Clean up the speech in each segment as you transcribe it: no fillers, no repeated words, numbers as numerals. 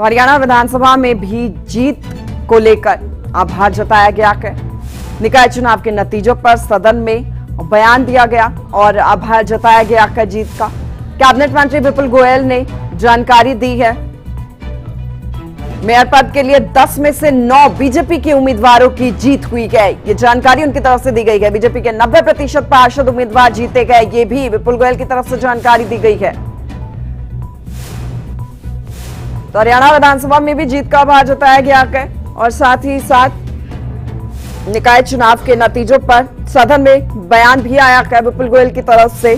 तो हरियाणा विधानसभा में भी जीत को लेकर आभार जताया गया है। निकाय चुनाव के नतीजों पर सदन में बयान दिया गया और आभार जताया गया है जीत का। कैबिनेट मंत्री विपुल गोयल ने जानकारी दी है। मेयर पद के लिए 10 में से 9 बीजेपी के उम्मीदवारों की जीत हुई है। ये जानकारी उनकी तरफ से दी गई है। बीजेपी के 90% पार्षद उम्मीदवार जीते गए, ये भी विपुल गोयल की तरफ से जानकारी दी गई है। तो हरियाणा विधानसभा में भी जीत का आभार जताया गया है और साथ ही साथ निकाय चुनाव के नतीजों पर सदन में बयान भी आया है। विपुल गोयल की तरफ से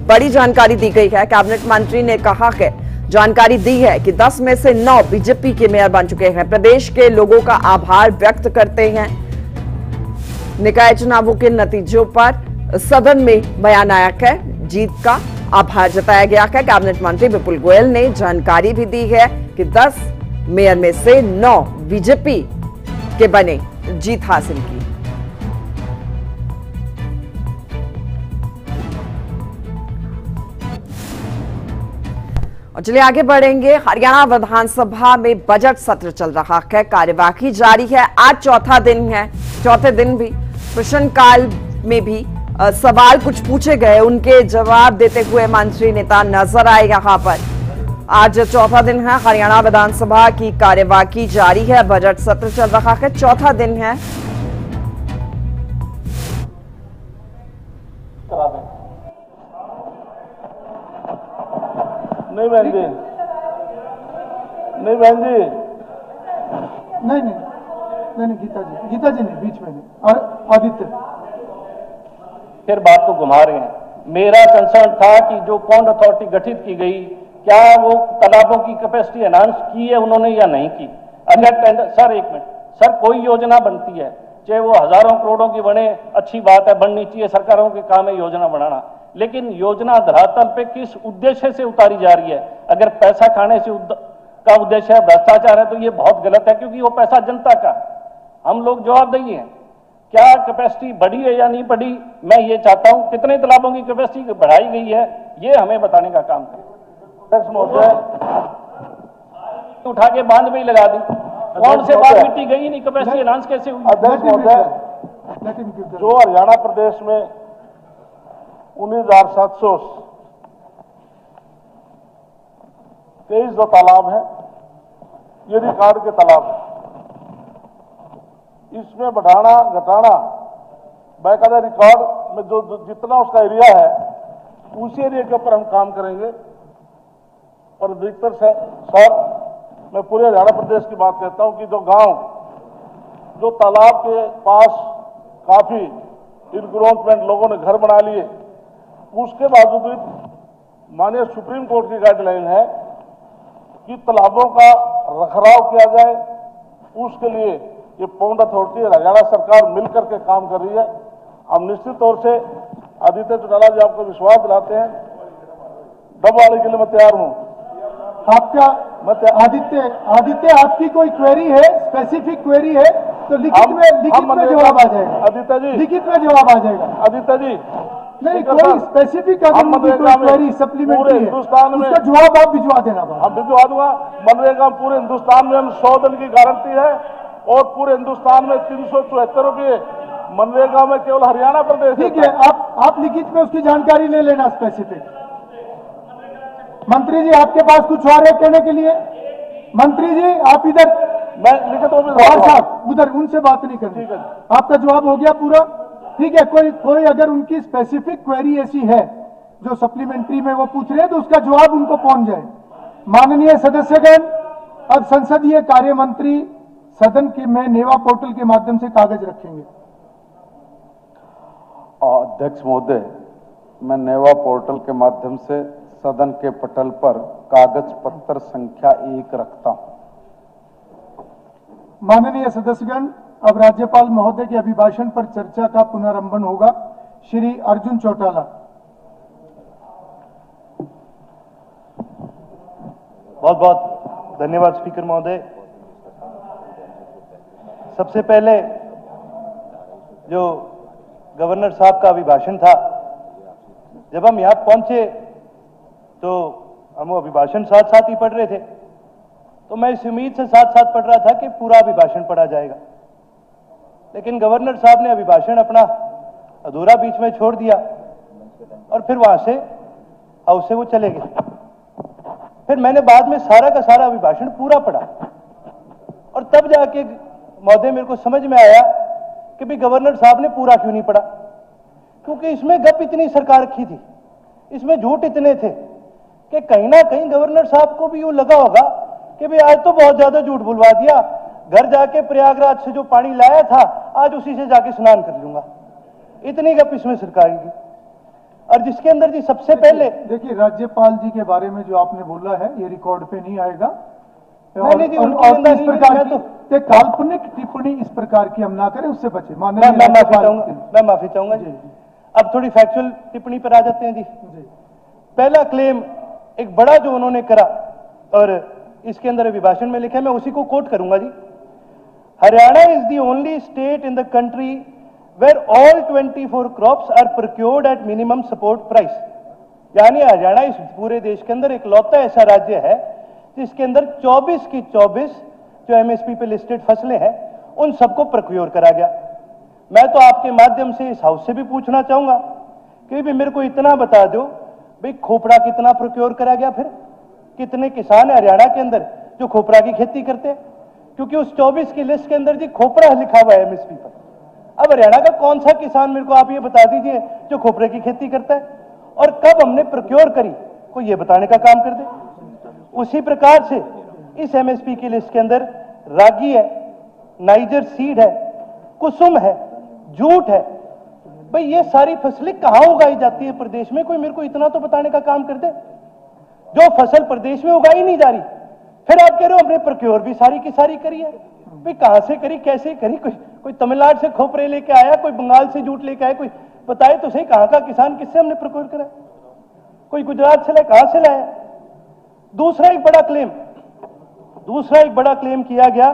बड़ी जानकारी दी गई है। कैबिनेट मंत्री ने कहा है, जानकारी दी है कि 10 में से 9 बीजेपी के मेयर बन चुके हैं। प्रदेश के लोगों का आभार व्यक्त करते हैं। निकाय चुनावों के नतीजों पर सदन में बयान आया है। जीत का आभार जताया गया है। कैबिनेट मंत्री विपुल गोयल ने जानकारी भी दी है कि 10 मेयर में से 9 बीजेपी के बने, जीत हासिल की। और चलिए आगे बढ़ेंगे। हरियाणा विधानसभा में बजट सत्र चल रहा है, कार्यवाही जारी है। आज चौथा दिन है। चौथे दिन भी प्रश्नकाल में भी सवाल कुछ पूछे गए, उनके जवाब देते हुए मंत्री नेता नजर आए। यहां पर आज चौथा दिन है। हरियाणा विधानसभा की कार्यवाही जारी है। बजट सत्र चल रहा है, चौथा दिन है। नहीं बहन जी, नहीं बहन जी, नहीं गीता जी नहीं, बीच में नहीं। और आदित्य फिर बात को घुमा रहे हैं। मेरा कंसर्न था कि जो पॉन्ड अथॉरिटी गठित की गई, क्या वो तालाबों की कैपेसिटी एनहांस की है उन्होंने या नहीं की? अगर टेंडर, सर एक मिनट, सर कोई योजना बनती है, चाहे वो हजारों करोड़ों की बने, अच्छी बात है, बननी चाहिए, सरकारों के काम है योजना बनाना, लेकिन योजना धरातल पे किस उद्देश्य से उतारी जा रही है? अगर पैसा खाने से का उद्देश्य है, भ्रष्टाचार है, तो ये बहुत गलत है, क्योंकि वो पैसा जनता का। हम लोग जवाबदेही हैं। क्या कैपेसिटी बढ़ी है या नहीं बढ़ी, मैं ये चाहता हूं। कितने तालाबों की कैपेसिटी बढ़ाई गई है, ये हमें बताने का काम करें। उठा के बांध में ही लगा दी। कौन से बात मिट्टी गई नहीं, कैपेसिटी एनहांस कैसे हुई? अध्यक्ष महोदय, जो हरियाणा प्रदेश में 19,723 जो तालाब है, ये रिकॉर्ड के तालाब है। इसमें बढ़ाना घटाना बाकायदा रिकॉर्ड में जो जितना उसका एरिया है, उसी एरिया के ऊपर हम काम करेंगे। और अधिकतर से सर, मैं पूरे हरियाणा प्रदेश की बात कहता हूं कि जो गांव, जो तालाब के पास काफी इनक्रोचमेंट लोगों ने घर बना लिए, उसके बावजूद माननीय सुप्रीम कोर्ट की गाइडलाइन है कि तालाबों का रखरखाव किया जाए। उसके लिए ये पॉन्ड अथॉरिटी और हरियाणा सरकार मिलकर के काम कर रही है। हम निश्चित तौर से आदित्य चौटाला जी आपको विश्वास दिलाते हैं, दबाने के लिए मैं तैयार हूं। आपका आदित्य आपकी कोई क्वेरी है, स्पेसिफिक क्वेरी है तो लिखित में जवाब आ जाएगा। आदित्य जी, लिखित में जवाब आ जाएगा। आदित्य जी, नहीं, कोई स्पेसिफिक अगर उनकी कोई क्वेरी सप्लीमेंट्री है, हिंदुस्तान में उसका जवाब आप भिजवा देना। हम भिजवा दूंगा। मनरेगा पूरे हिंदुस्तान में हम 100 दिन की गारंटी है, और पूरे हिंदुस्तान में 374 के मनरेगा में केवल हरियाणा प्रदेश। ठीक है, आप लिखित में उसकी जानकारी ले लेना स्पेसिफिक। मंत्री जी, आपके पास कुछ और है कहने के लिए? मंत्री जी, आप इधर, मैं लिखित साहब उधर उनसे बात नहीं करनी। ठीक है, आपका जवाब हो गया पूरा। ठीक है, कोई अगर उनकी स्पेसिफिक क्वेरी ऐसी है जो सप्लीमेंट्री में वो पूछ रहे हैं, तो उसका जवाब उनको पहुंच जाए। माननीय सदस्यगण, अब संसदीय कार्य मंत्री सदन के में नेवा पोर्टल के माध्यम से कागज रखेंगे। अध्यक्ष महोदय, मैं नेवा पोर्टल के माध्यम से सदन के पटल पर कागज पत्र संख्या 1 रखता हूं। माननीय सदस्यगण, अब राज्यपाल महोदय के अभिभाषण पर चर्चा का पुनरारंभ होगा। श्री अर्जुन चौटाला। बहुत बहुत धन्यवाद स्पीकर महोदय। सबसे पहले जो गवर्नर साहब का अभिभाषण था, जब हम यहां पहुंचे तो हम वो अभिभाषण साथ साथ ही पढ़ रहे थे। तो मैं इस उम्मीद से साथ साथ पढ़ रहा था कि पूरा अभिभाषण पढ़ा जाएगा, लेकिन गवर्नर साहब ने अभिभाषण अपना अधूरा बीच में छोड़ दिया और फिर वहां से हाउस से वो चले गए। फिर मैंने बाद में सारा का सारा अभिभाषण पूरा पढ़ा और तब जाके महोदय मेरे को समझ में आया कि भाई गवर्नर साहब ने पूरा क्यों नहीं पढ़ा, क्योंकि इसमें गप इतनी सरकार रखी थी, इसमें झूठ इतने थे कि कहीं ना कहीं गवर्नर साहब को भी यूं लगा होगा कि भाई आज तो बहुत ज्यादा झूठ बुलवा दिया, घर जाके प्रयागराज से जो पानी लाया था आज उसी से जाके स्नान कर लूंगा। इतनी गप इसमें सरकार की। और जिसके अंदर जी सबसे पहले देखिए राज्यपाल जी के बारे में जो आपने बोला है ये रिकॉर्ड पे नहीं आएगा। नहीं जी, उनकी और निंदा इस नहीं प्रकार की, की काल्पनिक टिप्पणी इस प्रकार की हम ना करें, उससे बचे। मैं माफी चाहूंगा जी। अब थोड़ी फैक्चुअल टिप्पणी पर आ जाते हैं जी। पहला क्लेम एक बड़ा जो उन्होंने करा और इसके अंदर अभिभाषण में लिखा है, मैं उसी को कोट करूंगा जी। Haryana is the only state in the country where all 24 crops are procured at minimum support price. यानी हरियाणा इस पूरे देश के अंदर इकलौता ऐसा राज्य है जिसके अंदर 24 की 24 जो एमएसपी पे लिस्टेड फसलें हैं उन सबको प्रोक्योर करा गया। मैं तो आपके माध्यम से इस हाउस से भी पूछना चाहूंगा कि भी मेरे को इतना बता दो भाई खोपड़ा कितना प्रोक्योर करा गया, फिर कितने किसान है हरियाणा के अंदर जो खोपड़ा की खेती करते हैं, क्योंकि उस 24 की लिस्ट के अंदर जी खोपड़ा लिखा हुआ है एमएसपी पर। अब हरियाणा का कौन सा किसान मेरे को आप ये बता दीजिए जो खोपड़े की खेती करता है और कब हमने प्रोक्योर करी, कोई ये बताने का काम कर दे। उसी प्रकार से इस एमएसपी की लिस्ट के अंदर रागी है, नाइजर सीड है, कुसुम है, जूट है। भाई ये सारी फसलें कहां उगाई जाती है प्रदेश में, कोई मेरे को इतना तो बताने का काम कर दे। जो फसल प्रदेश में उगाई नहीं जा रही, फिर आप कह रहे हो हमने प्रोक्योर भी सारी की सारी करी है। भाई कहां से करी, कैसे करी? कोई तमिलनाडु से खोपरे लेके आया, कोई बंगाल से जूट लेके आया, कोई बताए तो सही कहां का किसान किससे हमने प्रोक्योर करा? कोई गुजरात से लाया, कहां से लाया? दूसरा एक बड़ा क्लेम किया गया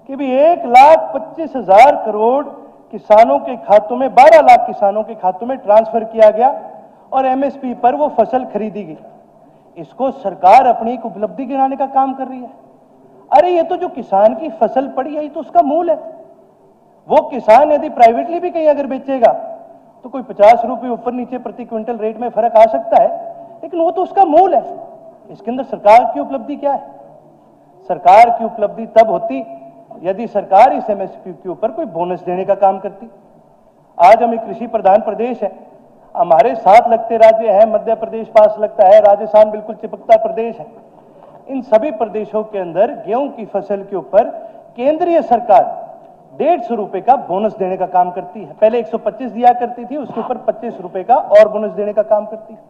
कि भी 1,25,000 करोड़ किसानों के खातों में, 12 लाख किसानों के खातों में ट्रांसफर किया गया और एमएसपी पर वो फसल खरीदी गई। इसको सरकार अपनी एक उपलब्धि गिनाने का काम कर रही है। अरे ये तो जो किसान की फसल पड़ी है ये तो उसका मूल है। वो किसान यदि प्राइवेटली भी कहीं अगर बेचेगा तो कोई 50 रुपए ऊपर नीचे प्रति क्विंटल रेट में फर्क आ सकता है, लेकिन वो तो उसका मूल है। इसके अंदर सरकार की उपलब्धि क्या है? सरकार की उपलब्धि तब होती यदि सरकार इस एमएसपी के ऊपर कोई बोनस देने का काम करती। आज हम एक कृषि प्रधान प्रदेश है, हमारे साथ लगते राज्य हैं, मध्य प्रदेश पास लगता है, राजस्थान बिल्कुल चिपकता प्रदेश है। इन सभी प्रदेशों के अंदर गेहूं की फसल के ऊपर केंद्रीय सरकार 150 रुपए का बोनस देने का काम करती है। पहले 125 दिया करती थी, उसके ऊपर 25 रुपए का और बोनस देने का काम करती है।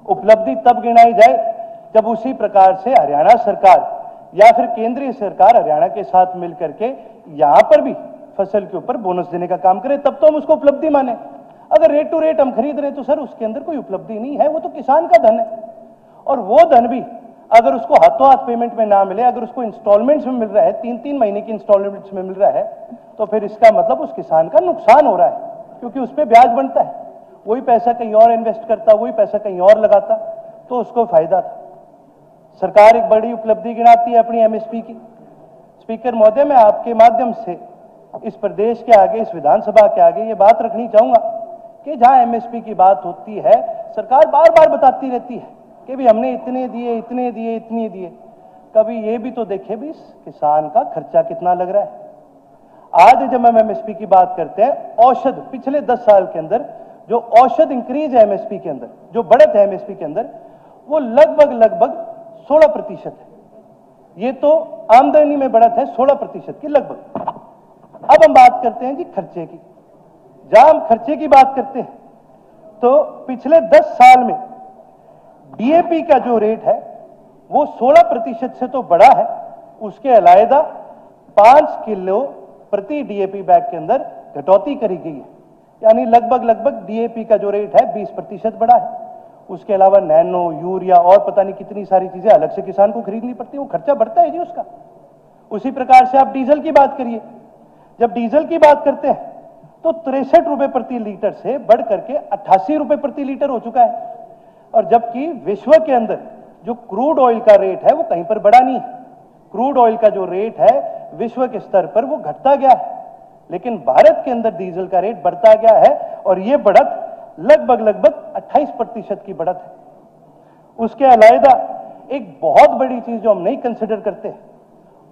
उपलब्धि तब गिनाई जाए जब उसी प्रकार से हरियाणा सरकार या फिर केंद्रीय सरकार हरियाणा के साथ मिलकर के यहां पर भी फसल के ऊपर बोनस देने का काम करे, तब तो हम उसको उपलब्धि माने। अगर रेट टू रेट हम खरीद रहे तो सर उसके अंदर कोई उपलब्धि नहीं है, वो तो किसान का धन है। और वो धन भी अगर उसको हाथों हाथ पेमेंट में ना मिले, अगर उसको इंस्टॉलमेंट्स में मिल रहा है, 3-3 महीने की इंस्टॉलमेंट्स में मिल रहा है, तो फिर इसका मतलब उस किसान का नुकसान हो रहा है, क्योंकि उस पर ब्याज बनता है। वही पैसा कहीं और इन्वेस्ट करता, वही पैसा कहीं और लगाता तो उसको फायदा था। सरकार एक बड़ी उपलब्धि गिनाती है अपनी एमएसपी की। स्पीकर महोदय, मैं आपके माध्यम से इस प्रदेश के आगे, इस विधानसभा के आगे ये बात रखनी चाहूंगा कि जहां एमएसपी की बात होती है, सरकार बार बार बताती रहती है कि भी हमने इतने दिए, इतने दिए, इतने दिए। कभी ये भी तो देखे भी इस किसान का खर्चा कितना लग रहा है। आज जब हम एमएसपी की बात करते हैं, औषध पिछले 10 साल के अंदर जो औषध इंक्रीज है एमएसपी के अंदर, जो बढ़त है एमएसपी के अंदर, वो लगभग 16% है। ये तो आमदनी में बढ़त है 16% की लगभग। अब हम बात करते हैं जी खर्चे की। जहां हम खर्चे की बात करते हैं तो पिछले 10 साल में डीएपी का जो रेट है वो 16% से तो बढ़ा है, उसके अलावा 5 किलो प्रति डीएपी बैग के अंदर कटौती करी गई है। यानी लगभग डीएपी का जो रेट है 20% बढ़ा है। उसके अलावा नैनो, यूरिया और पता नहीं कितनी सारी चीजें अलग से किसान को खरीदनी पड़ती है, वो खर्चा बढ़ता है जी उसका। उसी प्रकार से आप डीजल की बात करिए। जब डीजल की बात करते हैं तो 63 रुपए प्रति लीटर से बढ़ करके 88 रुपए प्रति लीटर हो चुका है। और जबकि विश्व के अंदर जो क्रूड ऑयल का रेट है वो कहीं पर बढ़ा नहीं है, क्रूड ऑयल का जो रेट है विश्व के स्तर पर वो घटता गया है, लेकिन भारत के अंदर डीजल का रेट बढ़ता गया है और ये बढ़त लगभग 28% की बढ़त है। उसके अलावा एक बहुत बड़ी चीज जो हम नहीं कंसिडर करते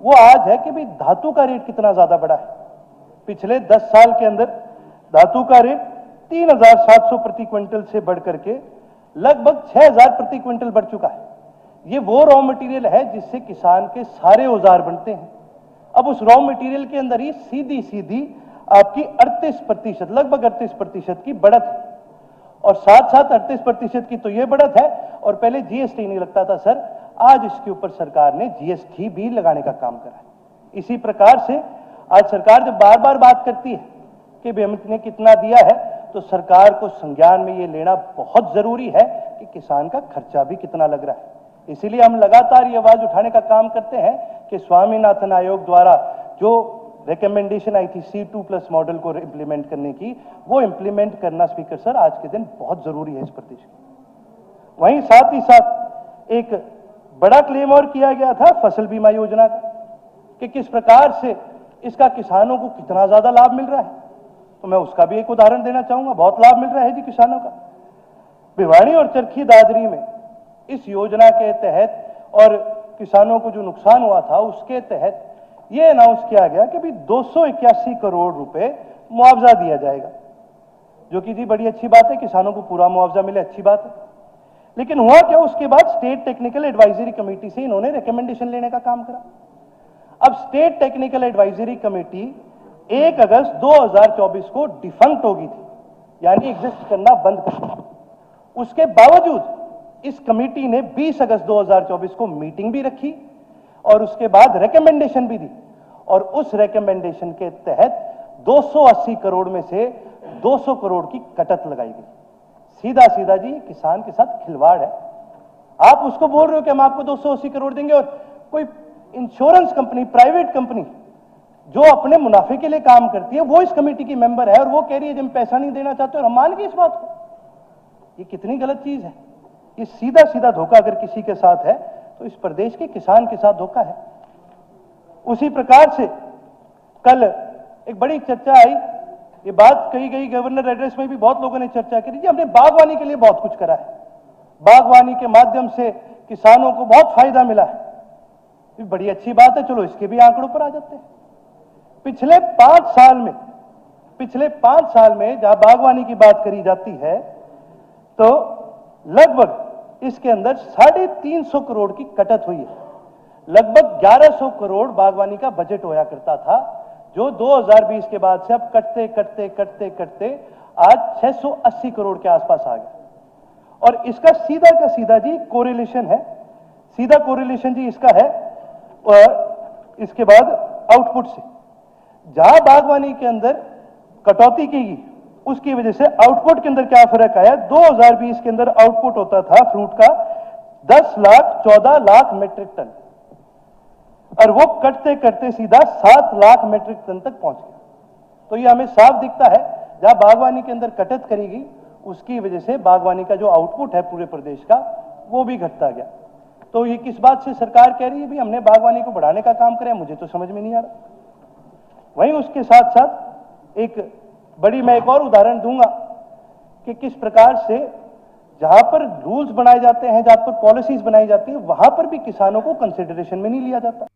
वो आज है कि भाई धातु का रेट कितना ज्यादा बढ़ा है। पिछले 10 साल के अंदर धातु का रेट 3,700 प्रति क्विंटल से बढ़ करके लगभग 6,000 प्रति क्विंटल बढ़ चुका है। ये वो रॉ मटेरियल है जिससे किसान के सारे औजार बनते हैं। अब उस रॉ मटेरियल के अंदर ही सीधी आपकी 38%, लगभग 38% की बढ़त है। और साथ 38% की तो ये बढ़त है, और पहले जीएसटी नहीं लगता था सर, आज इसके ऊपर सरकार ने जीएसटी भी लगाने का काम करा है। इसी प्रकार से आज सरकार जब बार बार बात करती है कि भाई हमने कितना दिया है, तो सरकार को संज्ञान में ये लेना बहुत जरूरी है कि किसान का खर्चा भी कितना लग रहा है। इसीलिए हम लगातार ये आवाज उठाने का काम करते हैं कि स्वामीनाथन आयोग द्वारा जो रिकमेंडेशन आई थी C2+ मॉडल को इंप्लीमेंट करने की, वो इंप्लीमेंट करना स्पीकर सर आज के दिन बहुत जरूरी है इस प्रदेश में। वहीं साथ ही साथ एक बड़ा क्लेम और किया गया था फसल बीमा योजना का कि किस प्रकार से इसका किसानों को कितना ज्यादा लाभ मिल रहा है। तो मैं उसका भी एक उदाहरण देना चाहूंगा। बहुत लाभ मिल रहा है जी किसानों का। भिवाड़ी और चरखी दादरी में इस योजना के तहत और किसानों को जो नुकसान हुआ था उसके तहत यह अनाउंस किया गया कि भाई 281 करोड़ रुपए मुआवजा दिया जाएगा, जो कि जी बड़ी अच्छी बात है, किसानों को पूरा मुआवजा मिले, अच्छी बात है। लेकिन हुआ क्या, उसके बाद स्टेट टेक्निकल एडवाइजरी कमेटी से इन्होंने रिकमेंडेशन लेने का काम करा। अब स्टेट टेक्निकल एडवाइजरी कमेटी 1 अगस्त 2024 को डिफंक्ट हो गई थी, यानी एग्जिस्ट करना बंद कर दिया। उसके बावजूद इस कमेटी ने 20 अगस्त 2024 को मीटिंग भी रखी और उसके बाद रिकमेंडेशन भी दी, और उस रिकमेंडेशन के तहत 280 करोड़ में से 200 करोड़ की कटत लगाई गई। सीधा जी किसान के साथ खिलवाड़ है। आप उसको बोल रहे हो कि हम आपको 280 करोड़ देंगे, और कोई इंश्योरेंस कंपनी, प्राइवेट कंपनी जो अपने मुनाफे के लिए काम करती है, वो इस कमेटी की मेंबर है और वो कह रही है कि हम पैसा नहीं देना चाहते, और हम मान गए इस बात को। ये कितनी गलत चीज है। ये सीधा धोखा अगर किसी के साथ है तो इस प्रदेश के किसान के साथ धोखा है। उसी प्रकार से कल एक बड़ी चर्चा आई, ये बात कही गई गवर्नर एड्रेस में भी, बहुत लोगों ने चर्चा करी जी हमने बागवानी के लिए बहुत कुछ करा है, बागवानी के माध्यम से किसानों को बहुत फायदा मिला है। ये बड़ी अच्छी बात है, चलो इसके भी आंकड़ों पर आ जाते हैं। पिछले 5 साल में जहां बागवानी की बात करी जाती है तो लगभग इसके अंदर 350 करोड़ की कटत हुई है। लगभग 1100 करोड़ बागवानी का बजट होया करता था, जो 2020 के बाद से अब कटते आज 680 करोड़ के आसपास आ गया। और इसका सीधा जी कोरिलेशन है, सीधा कोरिलेशन जी इसका है इसके बाद आउटपुट से। जहां बागवानी के अंदर कटौती की गई उसकी वजह से आउटपुट के अंदर क्या फर्क आया। 2020 के अंदर आउटपुट होता था फ्रूट का 10 लाख 14 लाख मीट्रिक टन, और वो कटते सीधा 7 लाख मीट्रिक टन तक पहुंच गया। तो ये हमें साफ दिखता है जहां बागवानी के अंदर कटत करेगी उसकी वजह से बागवानी का जो आउटपुट है पूरे प्रदेश का वो भी घटता गया। तो ये किस बात से सरकार कह रही है भी हमने बागवानी को बढ़ाने का काम करें, मुझे तो समझ में नहीं आ रहा। वहीं उसके साथ साथ मैं एक और उदाहरण दूंगा कि किस प्रकार से जहां पर रूल्स बनाए जाते हैं, जहां पर पॉलिसीज बनाई जाती है, वहां पर भी किसानों को कंसिडरेशन में नहीं लिया जाता।